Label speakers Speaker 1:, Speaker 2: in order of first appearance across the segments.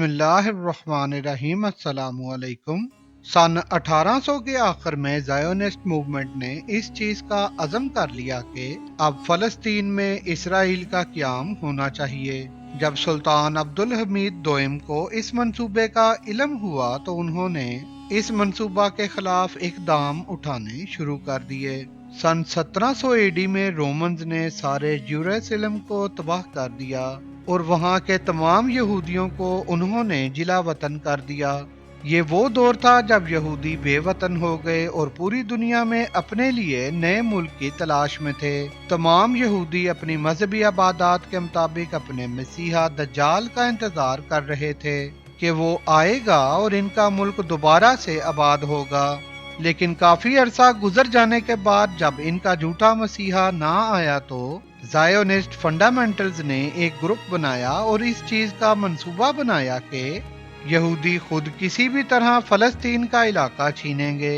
Speaker 1: बिस्मिल्लाहिर्रहमानिर्रहीम। अस्सलाम वालेकुम। सन 1800 के आखिर में ज़ायोनिस्ट मूवमेंट ने इस चीज का अज़म कर लिया कि अब फलस्तीन में इसराइल का क़याम होना चाहिए। जब सुल्तान अब्दुल हमीद दोइम को इस मंसूबे का इल्म हुआ तो उन्होंने इस मंसूबा के खिलाफ इक़दाम उठाने शुरू कर दिए। सन 1700 एडी में रोमन्स ने सारे जेरूसलम को तबाह कर दिया और वहाँ के तमाम यहूदियों को उन्होंने जिला वतन कर दिया। ये वो दौर था जब यहूदी बेवतन हो गए और पूरी दुनिया में अपने लिए नए मुल्क की तलाश में थे। तमाम यहूदी अपनी मजहबी इबादत के मुताबिक अपने मसीहा दज्जाल का इंतजार कर रहे थे कि वो आएगा और इनका मुल्क दोबारा से आबाद होगा। लेकिन काफी अरसा गुजर जाने के बाद जब इनका झूठा मसीहा ना आया तो ज़ायोनिस्ट फंडामेंटल्स ने एक ग्रुप बनाया और इस चीज का मंसूबा बनाया कि यहूदी खुद किसी भी तरह फलस्तीन का इलाका छीनेंगे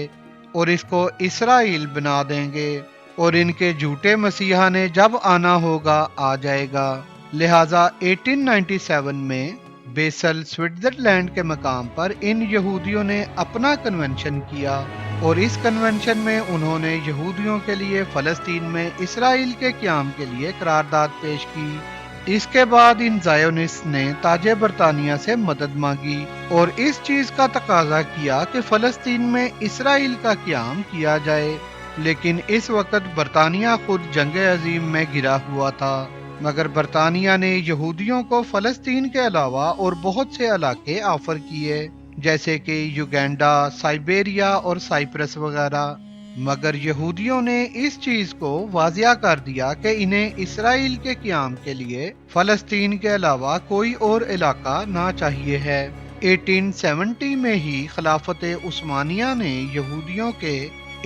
Speaker 1: और इसको इसराइल बना देंगे और इनके झूठे मसीहा ने जब आना होगा आ जाएगा। लिहाजा 1897 में बेसल स्विट्जरलैंड के मकाम पर इन यहूदियों ने अपना कन्वेंशन किया और इस कन्वेंशन में उन्होंने यहूदियों के लिए फलस्तीन में इसराइल के क़याम के लिए करारदाद पेश की। इसके बाद इन ज़ायोनिस्ट ने ताजे बरतानिया से मदद मांगी और इस चीज का तकाजा किया कि फलस्तीन में इसराइल का क़याम किया जाए। लेकिन इस वक्त बरतानिया खुद जंग अजीम में गिरा हुआ था, मगर बरतानिया ने यहूदियों को फलस्तीन के अलावा और बहुत से इलाके ऑफर किए जैसे कि युगांडा, साइबेरिया और साइप्रस वगैरह, मगर यहूदियों ने इस चीज को वाजिया कर दिया कि इन्हें इसराइल के क़याम के लिए फलस्तीन के अलावा कोई और इलाका ना चाहिए है। 1870 में ही खिलाफत उस्मानिया ने यहूदियों के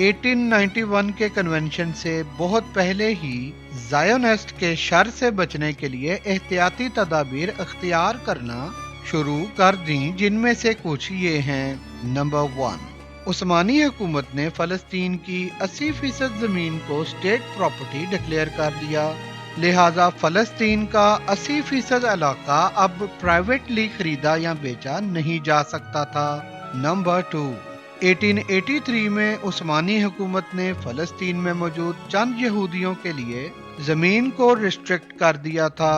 Speaker 1: 1891 के कन्वेंशन से बहुत पहले ही ज़ायोनिस्ट के शर से बचने के लिए एहतियाती तदाबीर अख्तियार करना शुरू कर दी, जिनमें से कुछ ये हैं। नंबर 1, उस्मानी हुकूमत ने फलस्तीन की 80% जमीन को स्टेट प्रॉपर्टी डिक्लेयर कर दिया। लिहाजा फलस्तीन का 80% इलाका अब प्राइवेटली खरीदा या बेचा नहीं जा सकता था। नंबर 2, 1883 में उस्मानी हुकूमत ने फलस्तीन में मौजूद चंद यहूदियों के लिए जमीन को रिस्ट्रिक्ट कर दिया था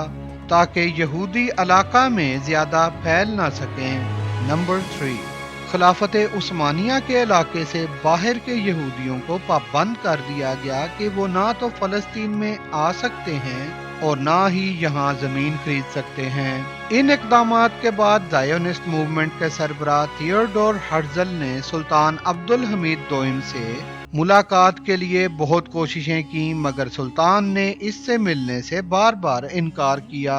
Speaker 1: ताकि यहूदी इलाका में ज्यादा फैल ना सकें। नंबर 3, खिलाफत उस्मानिया के इलाके से बाहर के यहूदियों को पाबंद कर दिया गया कि वो ना तो फलस्तीन में आ सकते हैं और ना ही यहाँ जमीन खरीद सकते हैं। इन इक़दामात के बाद ज़ायोनिस्ट मूवमेंट के सरबराह थियोडोर हर्ज़ल ने सुल्तान अब्दुल हमीद दोइम से मुलाकात के लिए बहुत कोशिशें की, मगर सुल्तान ने इससे मिलने से बार बार इनकार किया।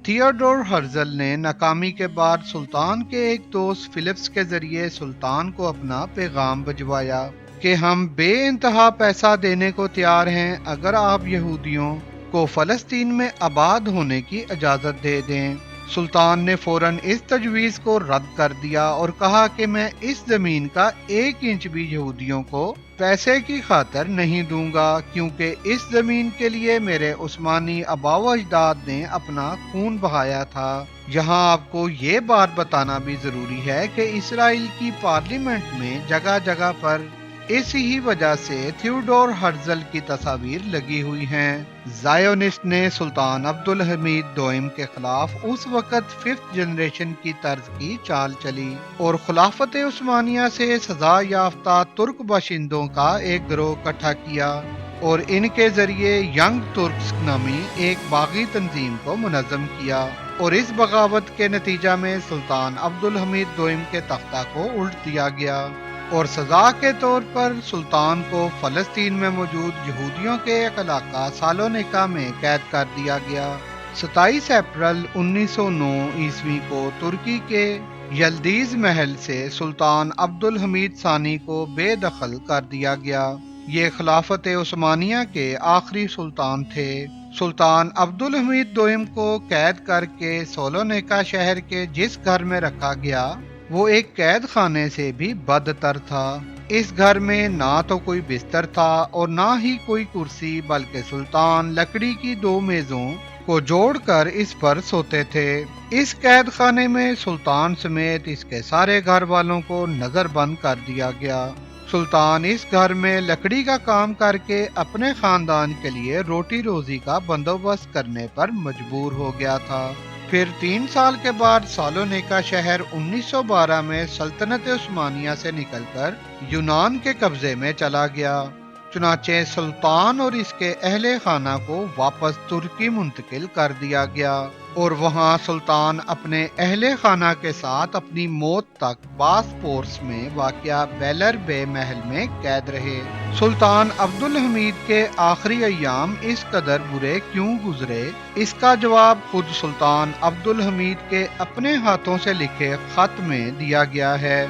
Speaker 1: थियोडोर हर्ज़ल ने नाकामी के बाद सुल्तान के एक दोस्त फिलिप्स के जरिए सुल्तान को अपना पैगाम भिजवाया कि हम बेइंतहा पैसा देने को तैयार हैं अगर आप यहूदियों को फलस्तीन में आबाद होने की इजाजत दे दें। सुल्तान ने फौरन इस तजवीज को रद्द कर दिया और कहा कि मैं इस जमीन का 1 इंच भी यहूदियों को पैसे की खातिर नहीं दूंगा, क्योंकि इस जमीन के लिए मेरे उस्मानी आबाओ अजदाद ने अपना खून बहाया था। यहाँ आपको ये बात बताना भी जरूरी है कि इसराइल की पार्लियामेंट में जगह जगह पर इसी ही वजह से थियोडोर हर्ज़ल की तस्वीर लगी हुई हैं। ज़ायोनिस्ट ने सुल्तान अब्दुल हमीद दोइम के खिलाफ उस वक्त 5th जनरेशन की तर्ज की चाल चली और खिलाफत उस्मानिया से सजा याफ्ता तुर्क बाशिंदों का एक गिरोह इकट्ठा किया और इनके जरिए यंग तुर्क्स नामी एक बागी तंजीम को मुनज़्ज़म किया और इस बगावत के नतीजा में सुल्तान अब्दुल हमीद दोइम के तख्ता को उल्ट दिया गया और सजा के तौर पर सुल्तान को फलस्तीन में मौजूद यहूदियों के एक इलाका सालोनिका में कैद कर दिया गया। 27 अप्रैल 1909 ईस्वी को तुर्की के यल्दीज महल से सुल्तान अब्दुल हमीद सानी को बेदखल कर दिया गया। ये खिलाफत उस्मानिया के आखिरी सुल्तान थे। सुल्तान अब्दुल हमीद दोइम को कैद करके सालोनिका शहर के जिस घर में रखा गया वो एक कैद खाने से भी बदतर था। इस घर में ना तो कोई बिस्तर था और ना ही कोई कुर्सी, बल्कि सुल्तान लकड़ी की 2 मेजों को जोड़कर इस पर सोते थे। इस कैद खाने में सुल्तान समेत इसके सारे घर वालों को नजरबंद कर दिया गया। सुल्तान इस घर में लकड़ी का काम करके अपने खानदान के लिए रोटी रोजी का बंदोबस्त करने पर मजबूर हो गया था। फिर 3 साल के बाद सालोनिका शहर 1912 में सल्तनत उस्मानिया से निकलकर यूनान के कब्जे में चला गया। चुनाचे सुल्तान और इसके अहले खाना को वापस तुर्की मुंतकिल कर दिया गया और वहां सुल्तान अपने अहले खाना के साथ अपनी मौत तक बासपोर्स में वाक़या बेलर बे महल में कैद रहे। सुल्तान अब्दुल हमीद के आखिरी अय्याम इस कदर बुरे क्यों गुजरे, इसका जवाब खुद सुल्तान अब्दुल हमीद के अपने हाथों से लिखे खत में दिया गया है,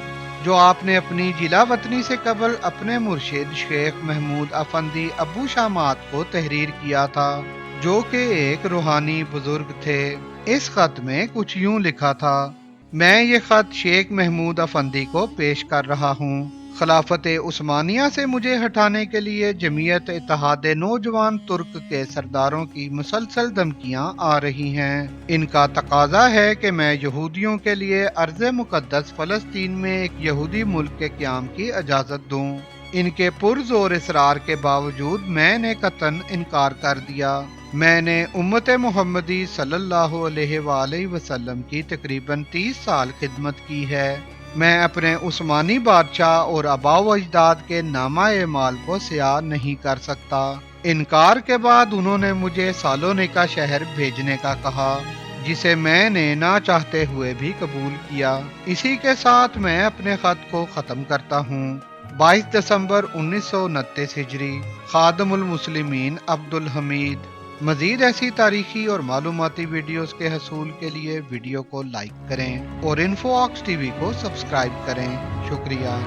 Speaker 1: जो आपने अपनी जिला वतनी से कबल अपने मुर्शिद शेख महमूद अफंदी अबू शामात को तहरीर किया था, जो कि एक रूहानी बुजुर्ग थे। इस खत में कुछ यूं लिखा था: मैं ये खत शेख महमूद अफंदी को पेश कर रहा हूँ। खिलाफत उस्मानिया से मुझे हटाने के लिए जमीयत इत्तेहाद नौजवान तुर्क के सरदारों की मुसलसल धमकियां आ रही हैं। इनका तकाजा है कि मैं यहूदियों के लिए अर्ज़ मुक़द्दस फ़लस्तीन में एक यहूदी मुल्क के क़याम की इजाज़त दूं। इनके पुरज़ोर इसरार के बावजूद मैंने कतन इनकार कर दिया। मैंने उम्मत मुहम्मदी सल्लल्लाहु अलैहि वसल्लम की तकरीबन 30 साल खिदमत की है। मैं अपने उस्मानी बादशाह और आबाओ अजदाद के नामा-ए माल को स्याह नहीं कर सकता। इनकार के बाद उन्होंने मुझे सालोनिका शहर भेजने का कहा, जिसे मैंने ना चाहते हुए भी कबूल किया। इसी के साथ मैं अपने खत को ख़त्म करता हूँ। 22 दिसंबर 1929 हिजरी। खादमुल मुस्लिमीन अब्दुल हमीद। मजीद ऐसी तारीखी और मालूमाती वीडियोस के हसूल के लिए वीडियो को लाइक करें और इन्फोऑक्स टीवी को सब्सक्राइब करें। शुक्रिया।